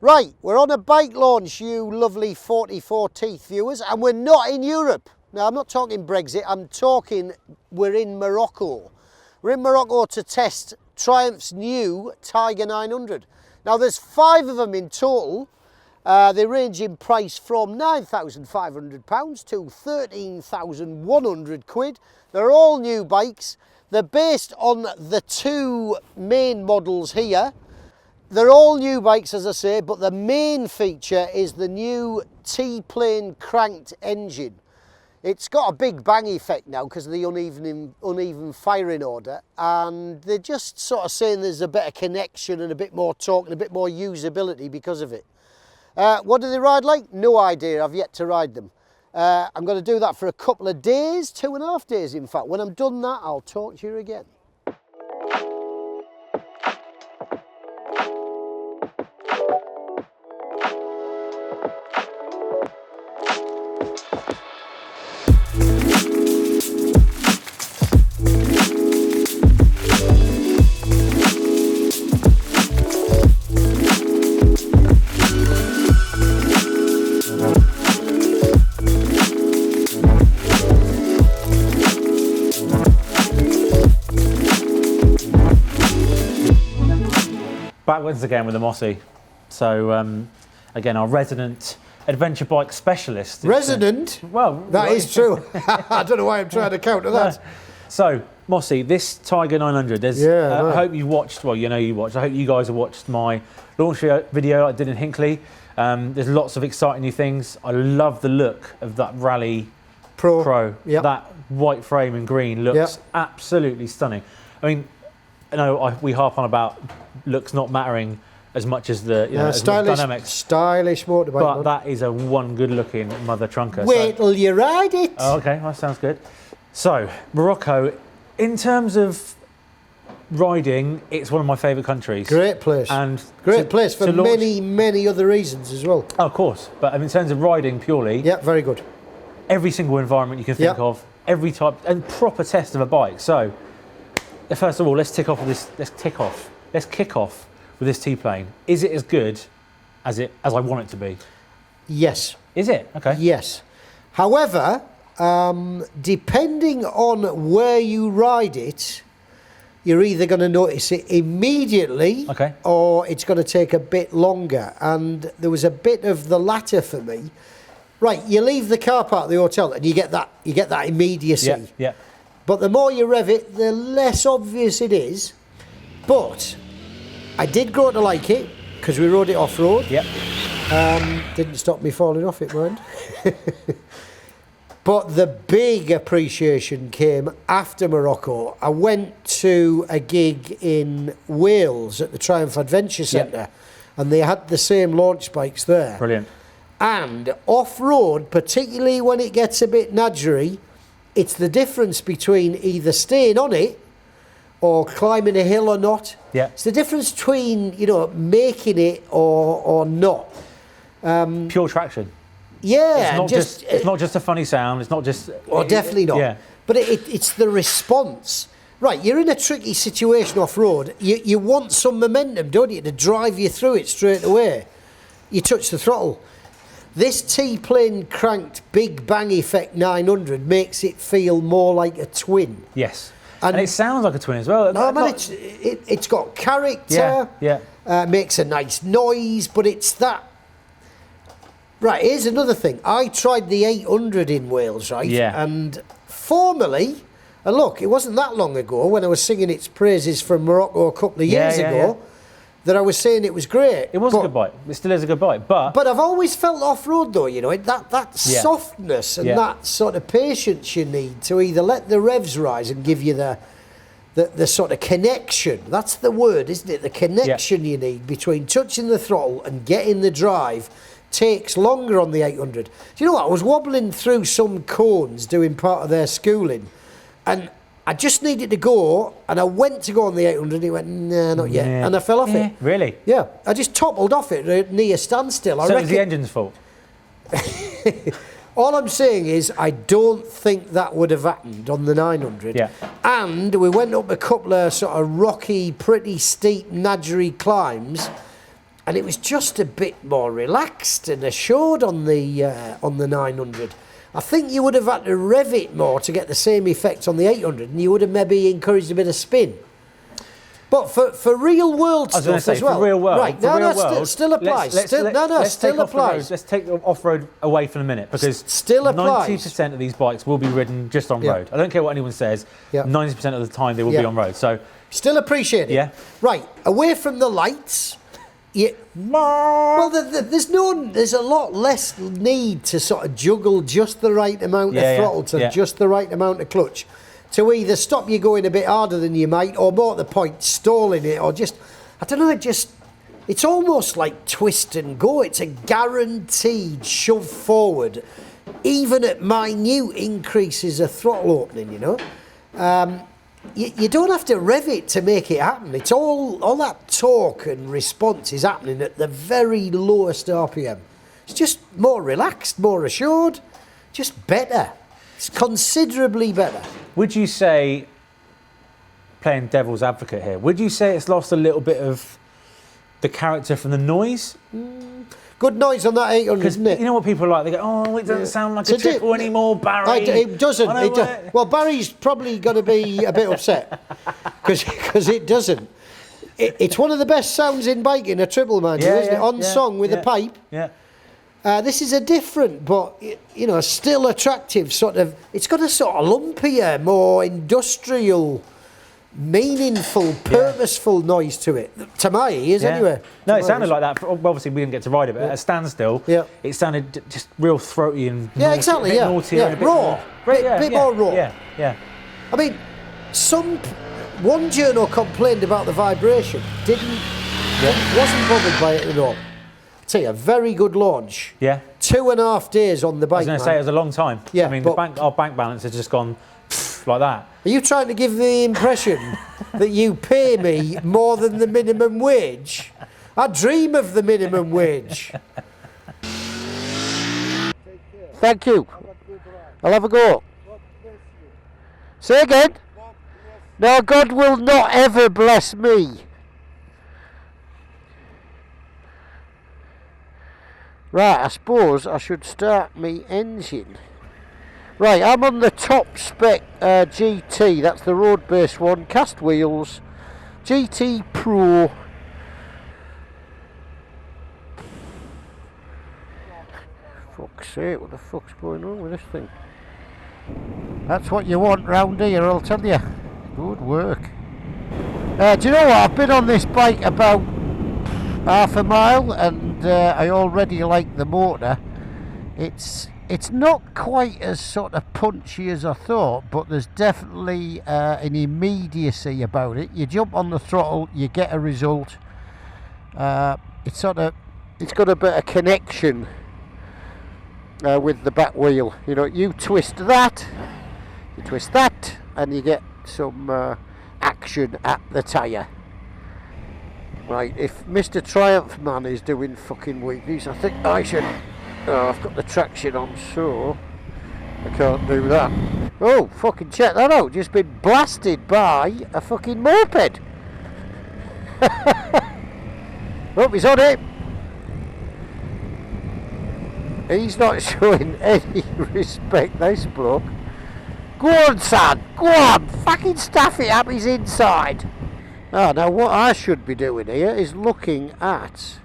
Right, we're on a bike launch, you lovely 44 Teeth viewers, and we're not in Europe. Now, I'm not talking Brexit, I'm talking we're in Morocco. We're in Morocco to test Triumph's new Tiger 900. Now, there's 5 of them in total. They range in price from £9,500 to £13,100. They're all new bikes. They're based on the 2 main models here. They're all new bikes, as I say, but the main feature is the new T-plane cranked engine. It's got a big bang effect now because of the uneven firing order, and they're just sort of saying there's a better connection and a bit more torque and a bit more usability because of it. What do they ride like? No idea, I've yet to ride them. I'm going to do that for a couple of days, 2.5 days in fact. When I'm done that, I'll talk to you again. Backwards again with the Mossy. So again, our resident adventure bike specialist. Resident? Well, that is true. I don't know why I'm trying to counter that. So Mossy, this Tiger 900. There's, I hope you watched. Well, you know you watched. I hope you guys have watched my launch video I did in Hinckley. There's lots of exciting new things. I love the look of that Rally Pro. Yep. That white frame in green looks absolutely stunning. I mean, I know we harp on about looks not mattering as much as the dynamics. Stylish motorbike. But that is a one good-looking mother trunker. Wait till you ride it. Oh, okay, that sounds good. So Morocco, in terms of riding, it's one of my favourite countries. Great place. And great place for many other reasons as well. Oh, of course, but in terms of riding purely, yeah, very good. Every single environment you can think of, every type and proper test of a bike. So, first of all, let's kick off with this T-plane. Is it as good as I want it to be? Yes. Is it? Okay. Yes. However, depending on where you ride it, you're either going to notice it immediately, or it's going to take a bit longer. And there was a bit of the latter for me. Right, you leave the car park at the hotel, and you get that immediacy. Yeah. Yeah. But the more you rev it, the less obvious it is. But I did grow to like it because we rode it off-road. Yep. Didn't stop me falling off it, mind. But the big appreciation came after Morocco. I went to a gig in Wales at the Triumph Adventure Centre, and they had the same launch bikes there. Brilliant. And off-road, particularly when it gets a bit nudgery, it's the difference between either staying on it or climbing a hill or not. Yeah. It's the difference between, making it or not. Pure traction. Yeah. It's not just a funny sound. It's not just... Well, definitely not. Yeah. But it's the response. Right, you're in a tricky situation off-road. You want some momentum, don't you, to drive you through it straight away. You touch the throttle. This T-plane cranked big bang effect 900 makes it feel more like a twin. Yes. And it sounds like a twin as well. No, man, it's got character. Yeah. Makes a nice noise, but it's that. Right, here's another thing. I tried the 800 in Wales, right? Yeah. And formerly, and look, it wasn't that long ago when I was singing its praises from Morocco a couple of years ago. That I was saying it was great. It was a good bike. It still is a good bike, but I've always felt off-road though, that softness and that sort of patience you need to either let the revs rise and give you the sort of connection. That's the word, isn't it? The connection you need between touching the throttle and getting the drive takes longer on the 800. Do you know what? I was wobbling through some cones doing part of their schooling, and I just needed to go, and I went to go on the 800, and he went, nah, not yet. And I fell off it. Really? Yeah. I just toppled off it near standstill. So it was the engine's fault? All I'm saying is I don't think that would have happened on the 900. Yeah. And we went up a couple of sort of rocky, pretty steep, nudgery climbs, and it was just a bit more relaxed and assured on the 900. I think you would have had to rev it more to get the same effect on the 800, and you would have maybe encouraged a bit of spin. But for real world stuff as well. For real world, right? Still applies. Still applies. Let's take the off-road away for a minute, because still applies. 90% of these bikes will be ridden just on road. I don't care what anyone says. 90% of the time they will be on road. So still appreciate it. Yeah. Right. Away from the lights. Yeah. Well, there's a lot less need to sort of juggle just the right amount of throttle to just the right amount of clutch, to either stop you going a bit harder than you might, or more to the point, stalling it, or just, I don't know, it's almost like twist and go. It's a guaranteed shove forward, even at minute increases of throttle opening, you know. You don't have to rev it to make it happen. It's all that torque and response is happening at the very lowest RPM. It's just more relaxed, more assured, just better. It's considerably better. Would you say, playing devil's advocate here, would you say it's lost a little bit of the character from the noise? Good noise on that 800, isn't it? You know what people are like? They go, oh, it doesn't sound like a triple anymore, Barry. It doesn't. Well, Barry's probably going to be a bit upset because it doesn't. It's one of the best sounds in biking, a triple, man, isn't it? On song with a pipe. Yeah. This is a different, but you know, still attractive sort of. It's got a sort of lumpier, more industrial, meaningful, purposeful noise to it. To my ears, anyway. No, it sounded like that. Obviously, we didn't get to ride it, but at a standstill, it sounded just real throaty and naughty, raw, bit more raw. Yeah. I mean, one journo complained about the vibration. Wasn't bothered by it at all. Tell you, a very good launch. Yeah. 2.5 days on the bike. I was going to say it was a long time. Yeah. I mean, our bank balance has just gone like that. Are you trying to give the impression that you pay me more than the minimum wage? I dream of the minimum wage. Thank you. I'll have a go. Say again. No, God will not ever bless me. Right, I suppose I should start me engine. Right, I'm on the top spec GT, that's the road based one, cast wheels, GT Pro. Fuck's sake, what the fuck's going on with this thing? That's what you want round here, I'll tell you. Good work. Do you know what, I've been on this bike about half a mile, and I already like the motor. It's not quite as sort of punchy as I thought, but there's definitely an immediacy about it. You jump on the throttle, you get a result. It's got a bit of connection with the back wheel. You know, you twist that, and you get some action at the tyre. Right, if Mr. Triumph Man is doing fucking wheelies, I think I should. Oh, I've got the traction on, so I can't do that. Oh, fucking check that out! Just been blasted by a fucking moped. Oh, he's on it. He's not showing any respect, this bloke. Go on, son, go on, fucking stuff it up his inside. Ah, now what I should be doing here is looking at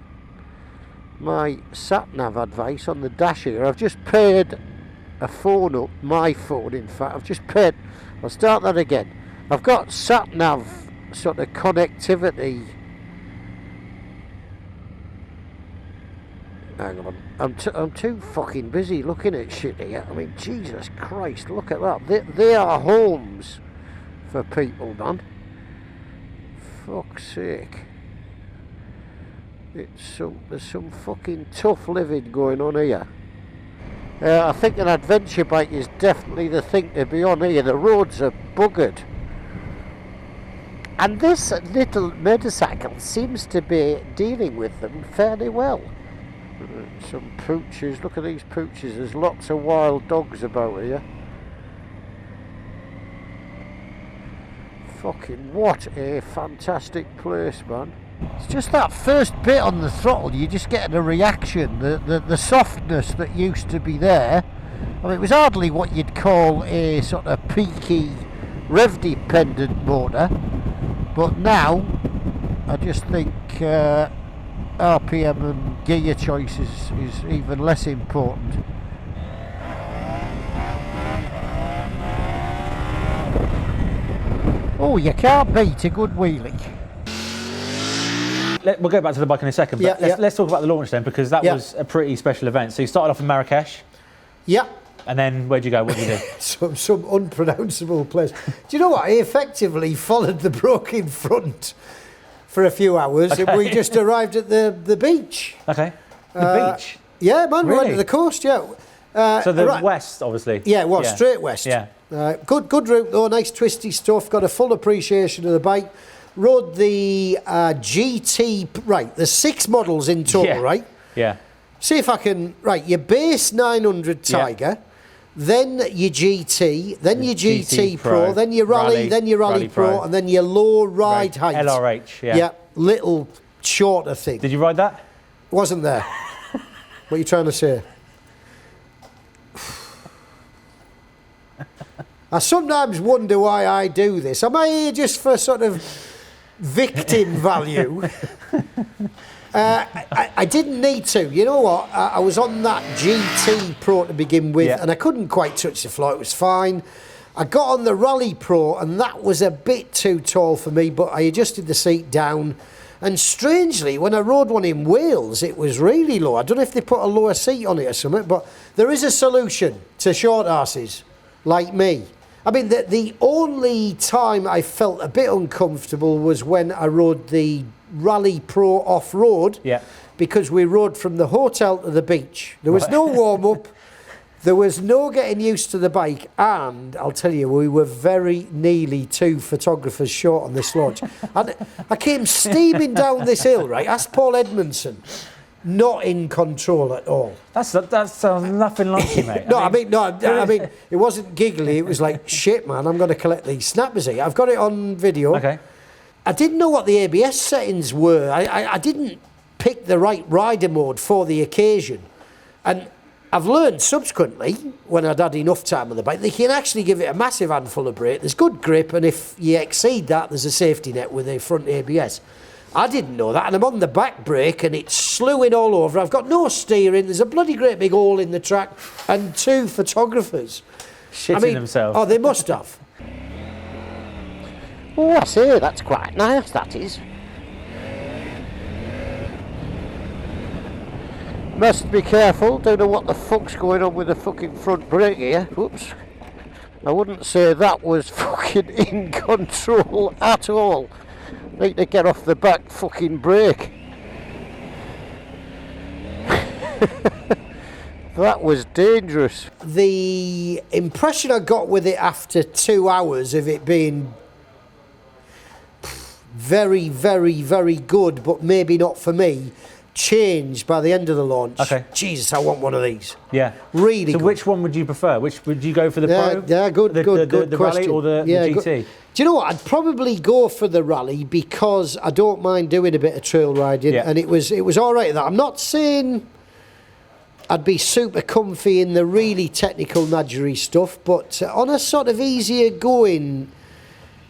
my sat-nav advice on the dash here. I've just paired a phone up, my phone in fact, I'll start that again. I've got sat-nav sort of connectivity. Hang on, I'm too fucking busy looking at shit here. I mean, Jesus Christ, look at that. They are homes for people, man. Fuck's sake. There's some fucking tough living going on here. I think an adventure bike is definitely the thing to be on here. The roads are buggered. And this little motorcycle seems to be dealing with them fairly well. Some pooches, look at these pooches, there's lots of wild dogs about here. Fucking what a fantastic place, man. It's just that first bit on the throttle, you just get a reaction, the softness that used to be there. I mean, it was hardly what you'd call a sort of peaky rev-dependent motor, but now I just think RPM and gear choice is even less important. Oh, you can't beat a good wheelie. We'll go back to the bike in a second, but let's talk about the launch then, because that was a pretty special event. So you started off in Marrakesh. Yeah. And then where'd you go? What did you do? some unpronounceable place. Do you know what? I effectively followed the broken front for a few hours, and we just arrived at the beach. Okay. The beach? Yeah, man, really? right to the coast, yeah. So the west, obviously. Yeah, well, straight west. Yeah. Good route though, nice twisty stuff, got a full appreciation of the bike. Rode the GT, right, there's 6 models in total, right? Yeah. See if I can, right, your base 900 Tiger, then your GT, then your GT Pro, then your Rally, then your Rally Pro, and then your low ride height. LRH, yeah. Yeah, little shorter thing. Did you ride that? Wasn't there. What are you trying to say? I sometimes wonder why I do this. Am I here just for sort of victim value? I didn't need to. You know what? I was on that GT Pro to begin with, and I couldn't quite touch the floor. It was fine. I got on the Rally Pro, and that was a bit too tall for me, but I adjusted the seat down. And strangely, when I rode one in Wales, it was really low. I don't know if they put a lower seat on it or something, but there is a solution to short asses like me. I mean, the only time I felt a bit uncomfortable was when I rode the Rally Pro off-road, because we rode from the hotel to the beach. There was no warm-up, there was no getting used to the bike, and I'll tell you, we were very nearly 2 photographers short on this launch. And I came steaming down this hill, right? Ask Paul Edmondson. Not in control at all. That sounds nothing like you, mate. I mean, it wasn't giggly. It was like, shit, man, I'm going to collect these snappers here. I've got it on video. Okay. I didn't know what the ABS settings were. I didn't pick the right rider mode for the occasion. And I've learned subsequently, when I'd had enough time on the bike, they can actually give it a massive handful of brake. There's good grip, and if you exceed that, there's a safety net with the front ABS. I didn't know that, and I'm on the back brake, and it's slewing all over. I've got no steering. There's a bloody great big hole in the track, and 2 photographers. Shitting themselves. Oh, they must have. Oh, I say, that's quite nice, that is. Must be careful. Don't know what the fuck's going on with the fucking front brake here. Whoops. I wouldn't say that was fucking in control at all. Need to get off the back fucking brake. That was dangerous. The impression I got with it after 2 hours of it being very, very, very good, but maybe not for me, changed by the end of the launch. Okay. Jesus, I want one of these. Yeah. Really good. So which one would you prefer? Which would you go for, the Pro? Yeah, good the question. Rally or the GT? Good. Do you know what? I'd probably go for the Rally because I don't mind doing a bit of trail riding, and it was all right at that. I'm not saying I'd be super comfy in the really technical nudgery stuff, but on a sort of easier going,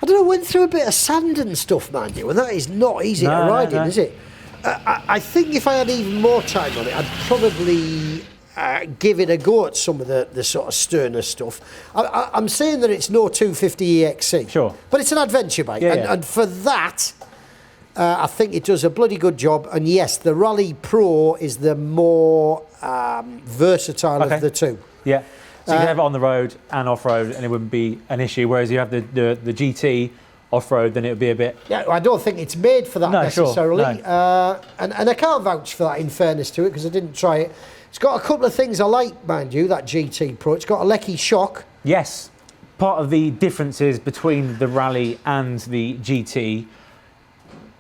I don't know, went through a bit of sand and stuff, mind you, and that is not easy to ride in, is it? I think if I had even more time on it, I'd probably give it a go at some of the sort of sterner stuff. I'm saying that it's no 250 EXC, sure, but it's an adventure bike, and for that, I think it does a bloody good job. And yes, the Rally Pro is the more versatile of the 2. Yeah, so you can have it on the road and off-road, and it wouldn't be an issue. Whereas you have the GT off-road, then it would be a bit... Yeah, I don't think it's made for that necessarily. Sure, no. And I can't vouch for that, in fairness to it, because I didn't try it. It's got a couple of things I like, mind you, that GT Pro. It's got a Lecky shock. Yes. Part of the differences between the Rally and the GT,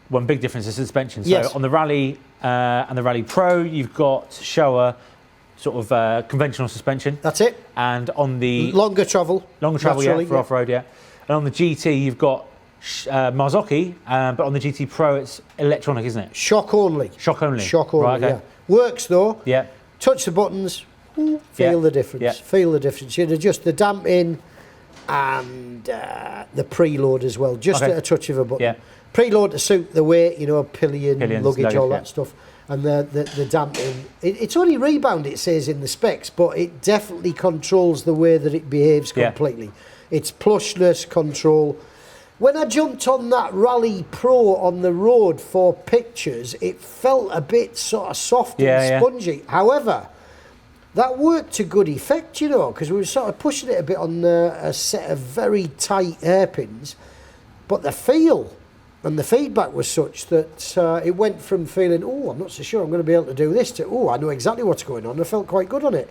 one big difference is suspension. So on the Rally and the Rally Pro, you've got Showa sort of conventional suspension. That's it. And on the... Longer travel, yeah, for off-road, yeah. And on the GT, you've got Marzocchi, but on the GT Pro it's electronic, isn't it? Shock only. Shock only. Shock only, right, okay. yeah. Works though. Yeah. Touch the buttons, feel the difference. Yeah. Feel the difference. You'd adjust the damping and the preload as well, just at a touch of a button. Yeah. Preload to suit the weight, you know, pillions, luggage, all that yeah. stuff. And the damping, it's only rebound, it says in the specs, but it definitely controls the way that it behaves completely. Yeah. It's plushness control. When I jumped on that Rally Pro on the road for pictures, it felt a bit sort of soft and spongy. Yeah. However, that worked to good effect, you know, because we were sort of pushing it a bit on a set of very tight hairpins. But the feel and the feedback was such that it went from feeling, oh, I'm not so sure I'm going to be able to do this, to, oh, I know exactly what's going on. I felt quite good on it.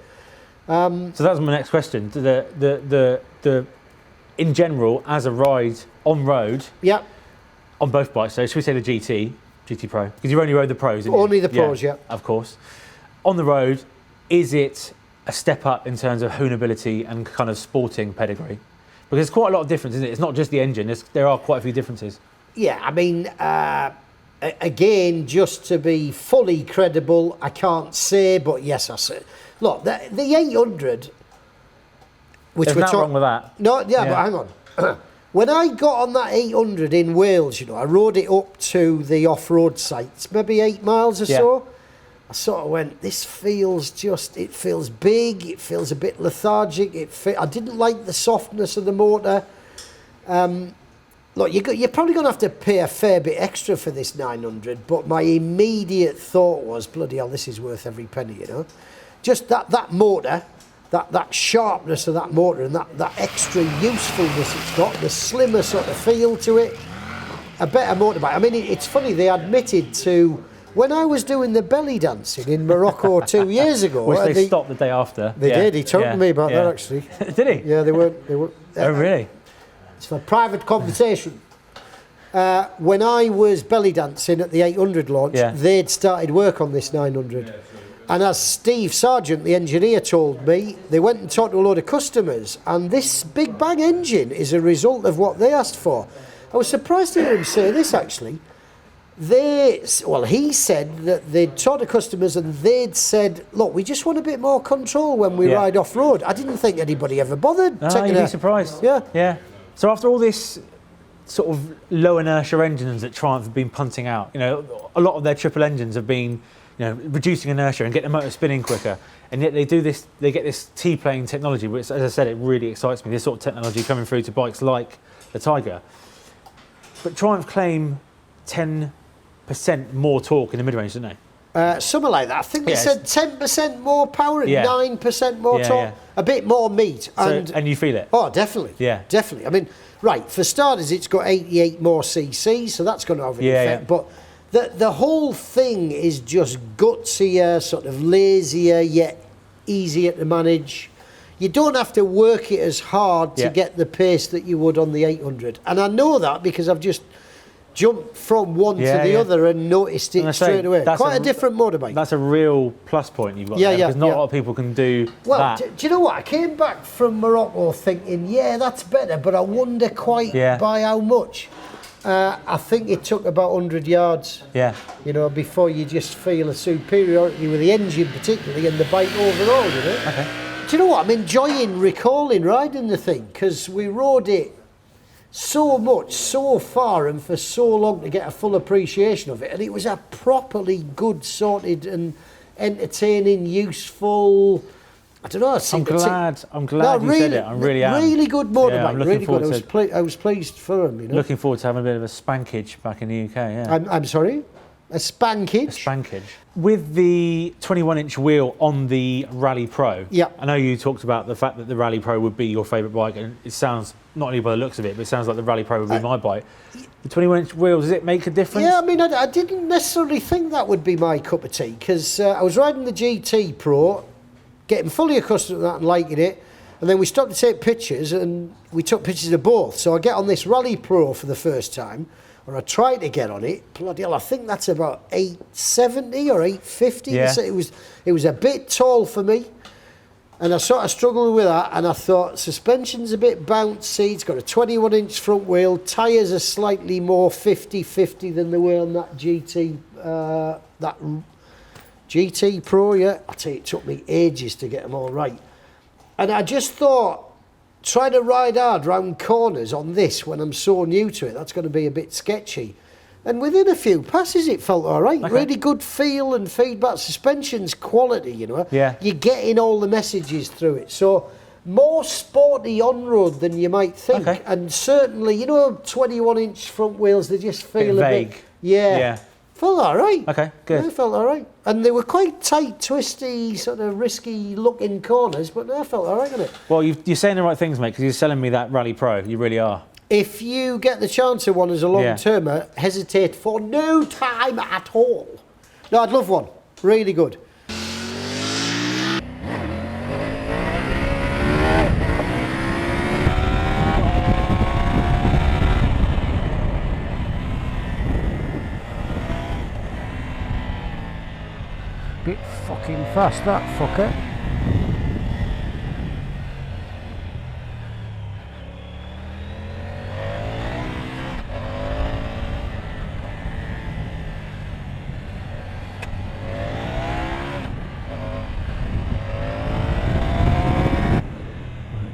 So that was my next question. The in general, as a ride on road, on both bikes, so should we say the GT Pro? Because you only rode the Pros, didn't you? Only the Pros, yeah. Of course. On the road, is it a step up in terms of hoonability and kind of sporting pedigree? Because there's quite a lot of difference, isn't it? It's not just the engine, there are quite a few differences. Yeah, I mean, again, just to be fully credible, I can't say, but yes, I say. Look, the 800, which there's nothing wrong with that. No, but hang on. When I got on that 800 in Wales, you know, I rode it up to the off-road sites, maybe 8 miles or so. I sort of went, this feels it feels big, it feels a bit lethargic. I didn't like the softness of the motor. Look, you're probably going to have to pay a fair bit extra for this 900, but my immediate thought was, bloody hell, this is worth every penny, you know. Just that motor, that sharpness of that motor and that extra usefulness it's got, the slimmer sort of feel to it, a better motorbike. I mean, it's funny, they admitted to, when I was doing the belly dancing in Morocco 2 years ago. Which they stopped the day after. They did, he told me about that actually. Did he? Yeah, they were. Oh, really? It's for private conversation. When I was belly dancing at the 800 launch, they'd started work on this 900. And as Steve Sargent, the engineer, told me, they went and talked to a load of customers, and this big bang engine is a result of what they asked for. I was surprised to hear him say this, actually. He said that they'd talked to customers and they'd said, look, we just want a bit more control when we ride off-road. I didn't think anybody ever bothered. You'd be surprised. Yeah. So after all this sort of low inertia engines that Triumph have been punting out, you know, a lot of their triple engines have been, you know, reducing inertia and getting the motor spinning quicker. And yet they do this, they get this T-plane technology, which, as I said, it really excites me, this sort of technology coming through to bikes like the Tiger. But Triumph claim 10% more torque in the mid-range, didn't they? Something like that. I think they said 10% more power and 9% more torque. A bit more meat. And you feel it? Oh, definitely. Yeah. Definitely. I mean, right, for starters, it's got 88 more cc, so that's going to have an effect. But the whole thing is just gutsier, sort of lazier, yet easier to manage. You don't have to work it as hard to get the pace that you would on the 800. And I know that because I've just jumped from one to the other and noticed it straight away. Quite a different motorbike. That's a real plus point you've got there, because not a lot of people can do that. Well, do you know what? I came back from Morocco thinking, that's better, but I wonder quite by how much. I think it took about 100 yards, you know, before you just feel a superiority with the engine particularly and the bike overall, you know. Okay. Do you know what? I'm enjoying recalling riding the thing, because we rode it so much, so far, and for so long to get a full appreciation of it. And it was a properly good, sorted and entertaining, useful, I don't know. I'm glad you said it. I really am. Really good motorbike. Yeah, I'm looking really good. I was pleased for him, you know. Looking forward to having a bit of a spankage back in the UK, I'm sorry? A spankage? A spankage. With the 21-inch wheel on the Rally Pro, I know you talked about the fact that the Rally Pro would be your favourite bike, and it sounds, not only by the looks of it, but it sounds like the Rally Pro would be my bike. The 21-inch wheel, does it make a difference? Yeah, I mean, I didn't necessarily think that would be my cup of tea, because I was riding the GT Pro, getting fully accustomed to that and liking it, and then we stopped to take pictures, and we took pictures of both. So I get on this Rally Pro for the first time, or I tried to get on it. Bloody hell, I think that's about 870 or 850. It was a bit tall for me. And I sort of struggled with that, and I thought suspension's a bit bouncy. It's got a 21-inch front wheel. Tyres are slightly more 50-50 than they were on that GT Pro. Yeah, I tell you, it took me ages to get them all right. And I just thought, trying to ride hard round corners on this when I'm so new to it, that's going to be a bit sketchy. And within a few passes, it felt all right. Okay. Really good feel and feedback. Suspension's quality, you know. Yeah. You're getting all the messages through it. So more sporty on-road than you might think. Okay. And certainly, you know, 21-inch front wheels, they just feel a vague. bit... Yeah. Felt all right. Okay, good. Yeah, felt all right. And they were quite tight, twisty, sort of risky-looking corners, but I felt all right on it. Well, you're saying the right things, mate, because you're selling me that Rally Pro. You really are. If you get the chance of one as a long-termer, hesitate for no time at all. No, I'd love one. Really good. Bit fucking fast, that fucker.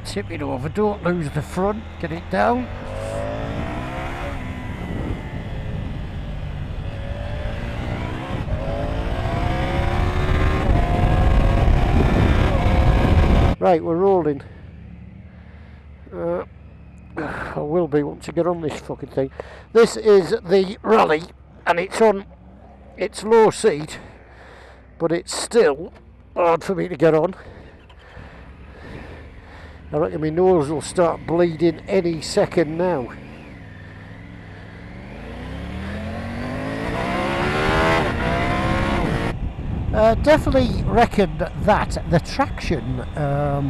Tip it over, don't lose the front, get it down. Right, we're rolling. I will be once I get on this fucking thing. This is the Rally, and it's on its low seat, but it's still hard for me to get on. I reckon my nose will start bleeding any second now. Definitely reckon that the traction, I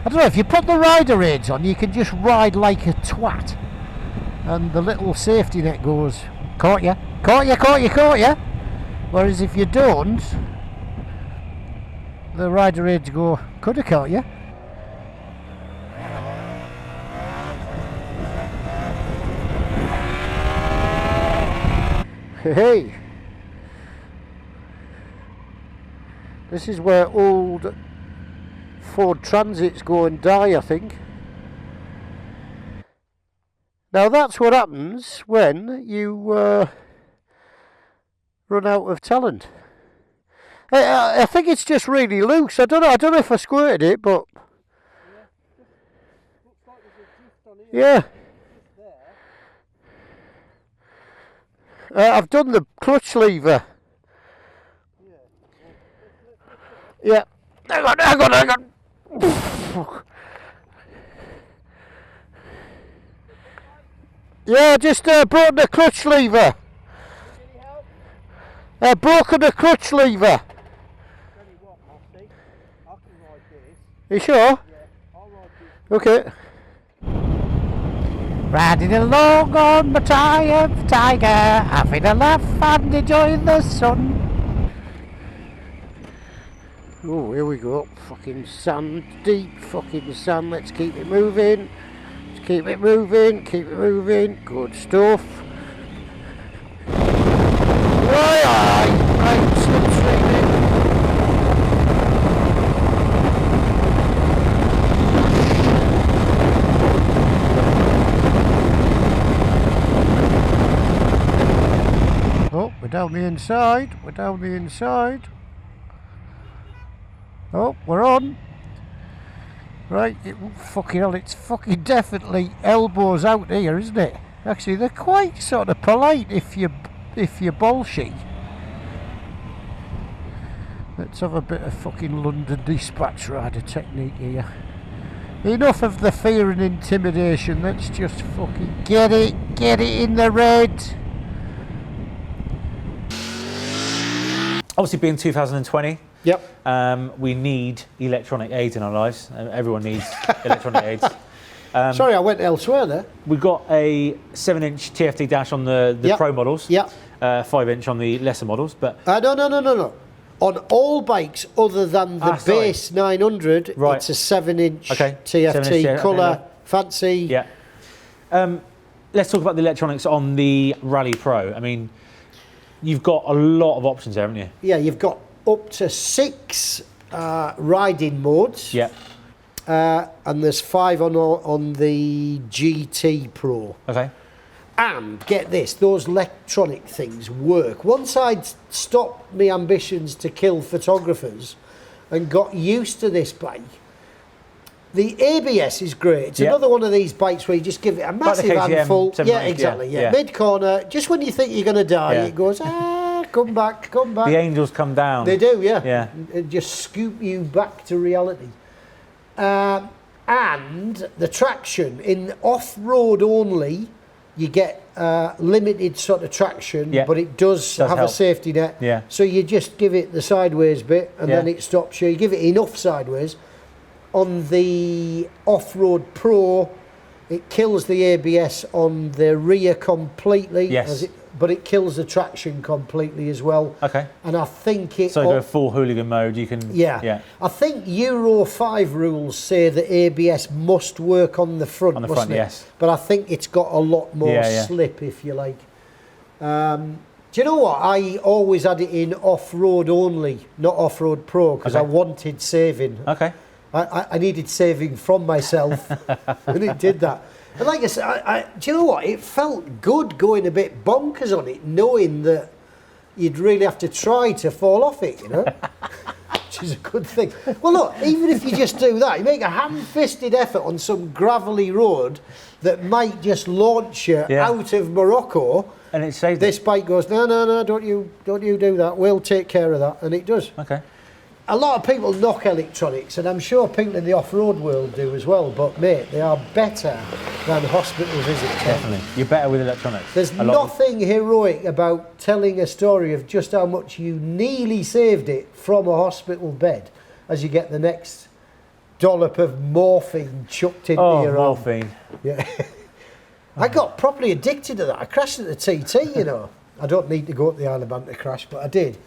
don't know, if you put the rider aids on, you can just ride like a twat. And the little safety net goes, caught ya, caught ya, caught ya, caught ya. Whereas if you don't, the rider aids go, could have caught ya. Hey, this is where old Ford Transits go and die, I think. Now that's what happens when you run out of talent. I think it's just really loose. I don't know if I squirted it, but yeah. I've done the clutch lever. Yeah. Hang on. Yeah, just broken the clutch lever. Broken the clutch lever. You sure? Yeah, I'll ride this. Okay. Riding along on my Triumph Tiger, having a laugh and enjoying the sun. Oh, here we go. Fucking sand, deep fucking sand. Let's keep it moving. Let's keep it moving, keep it moving. Good stuff. Right, slipstreaming. Oh, we're down the inside. We're down the inside. Oh, we're on. Right, fucking hell, it's fucking definitely elbows out here, isn't it? Actually, they're quite sort of polite if you're bolshy. Let's have a bit of fucking London dispatch rider technique here. Enough of the fear and intimidation. Let's just fucking get it in the red. Obviously, being 2020, yep. We need electronic aids in our lives. Everyone needs electronic aids. Sorry, I went elsewhere there. We've got a 7-inch TFT dash on the yep. Pro models. Yeah. 5-inch on the lesser models, but no. On all bikes other than the base 900, it's a 7-inch TFT colour, fancy. Yeah. Let's talk about the electronics on the Rally Pro. I mean, you've got a lot of options there, haven't you? Yeah, you've got up to 6 riding modes. Yeah. And there's 5 on the GT Pro. Okay. And get this, those electronic things work. Once I'd stopped my ambitions to kill photographers and got used to this bike, the ABS is great. It's another one of these bikes where you just give it a massive handful. Yeah, exactly. Yeah. Mid-corner, just when you think you're going to die, it goes, come back, come back. The angels come down. They do, yeah. And just scoop you back to reality. And the traction in off-road only, you get limited sort of traction, but it does have help. A safety net. Yeah. So you just give it the sideways bit and then it stops you. You give it enough sideways. On the Off-Road Pro, it kills the ABS on the rear completely. Yes. But it kills the traction completely as well. Okay. And I think it... So go full hooligan mode, you can... Yeah. I think Euro 5 rules say that ABS must work on the front, mustn't it? Yes. But I think it's got a lot more slip, if you like. Do you know what? I always had it in off-road only, not off-road pro, because I wanted saving. Okay. I needed saving from myself, and it did that. And like I said, do you know what? It felt good going a bit bonkers on it, knowing that you'd really have to try to fall off it, you know? Which is a good thing. Well, look, even if you just do that, you make a ham-fisted effort on some gravelly road that might just launch you out of Morocco, and it saves this bike goes, no, don't you do that. We'll take care of that, and it does. Okay. A lot of people knock electronics, and I'm sure people in the off-road world do as well, but mate, they are better than hospital visits. Definitely. You're better with electronics. There's nothing heroic about telling a story of just how much you nearly saved it from a hospital bed as you get the next dollop of morphine chucked into your arm. Morphine. Yeah. I got properly addicted to that. I crashed at the TT, you know. I don't need to go up the Isle of Man to crash, but I did.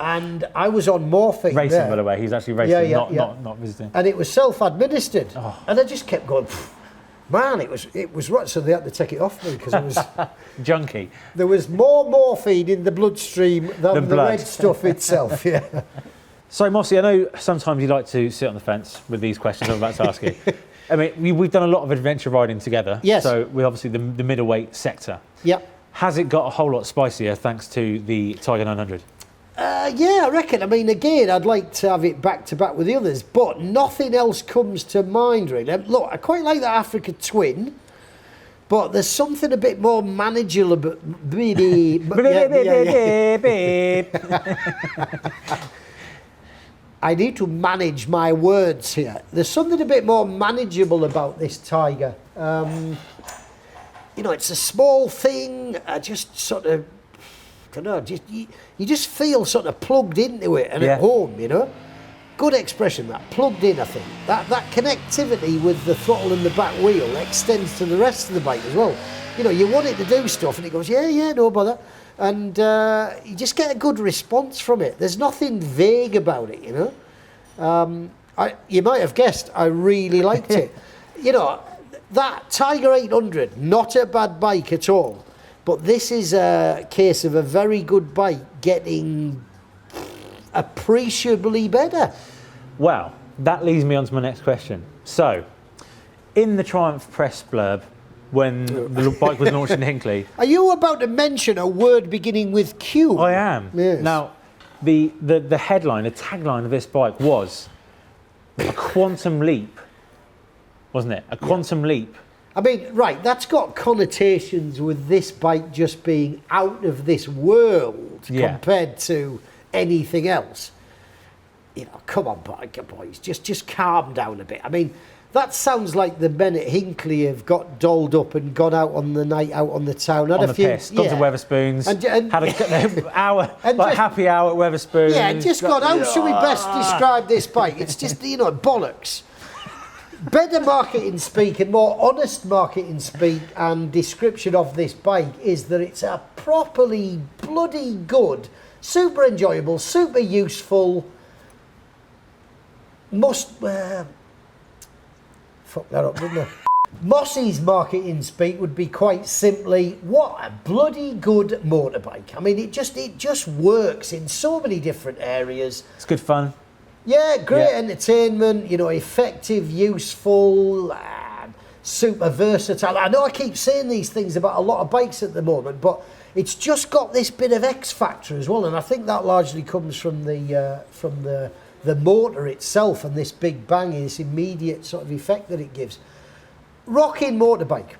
And I was on morphine. Racing, by the way. He's actually racing, not visiting. And it was self-administered. Oh. And I just kept going, man, it was right. So they had to take it off me because it was... junkie. There was more morphine in the bloodstream than the red stuff itself, yeah. So, Mossy, I know sometimes you like to sit on the fence with these questions I'm about to ask you. I mean, we've done a lot of adventure riding together. Yes. So, we're obviously the middleweight sector. Yep. Has it got a whole lot spicier thanks to the Tiger 900? Yeah, I reckon. I mean, again, I'd like to have it back to back with the others, but nothing else comes to mind, really. Look, I quite like that Africa Twin, but there's something a bit more manageable about... I need to manage my words here. There's something a bit more manageable about this Tiger. You know, it's a small thing. I just sort of... I don't know, you just feel sort of plugged into it and at home, you know. Good expression, that, plugged in, I think. That connectivity with the throttle and the back wheel extends to the rest of the bike as well. You know, you want it to do stuff and it goes, yeah, no bother. And you just get a good response from it. There's nothing vague about it, you know. You might have guessed, I really liked it. You know, that Tiger 800, not a bad bike at all. But this is a case of a very good bike getting appreciably better. Well, that leads me on to my next question. So, in the Triumph press blurb, when the bike was launched in Hinckley... Are you about to mention a word beginning with Q? I am. Yes. Now, the headline, the tagline of this bike was a quantum leap, wasn't it? A quantum leap. I mean, right, that's got connotations with this bike just being out of this world compared to anything else. You know, come on, boys, just calm down a bit. I mean, that sounds like the men at Hinckley have got dolled up and gone out on the night out on the town. Had on the piss, gone to Weatherspoons, and had an hour, like happy hour at Weatherspoons. Yeah, just gone, how should we best describe this bike? It's just, you know, bollocks. Better marketing speak and more honest marketing speak and description of this bike is that it's a properly bloody good super enjoyable, super useful. Fuck that up, didn't I? Mossy's marketing speak would be quite simply, what a bloody good motorbike. I mean, it just works in so many different areas. It's good fun. Yeah, great entertainment, you know, effective, useful, super versatile. I know I keep saying these things about a lot of bikes at the moment, but it's just got this bit of X factor as well, and I think that largely comes from the motor itself and this big bang, this immediate sort of effect that it gives. Rocking motorbike.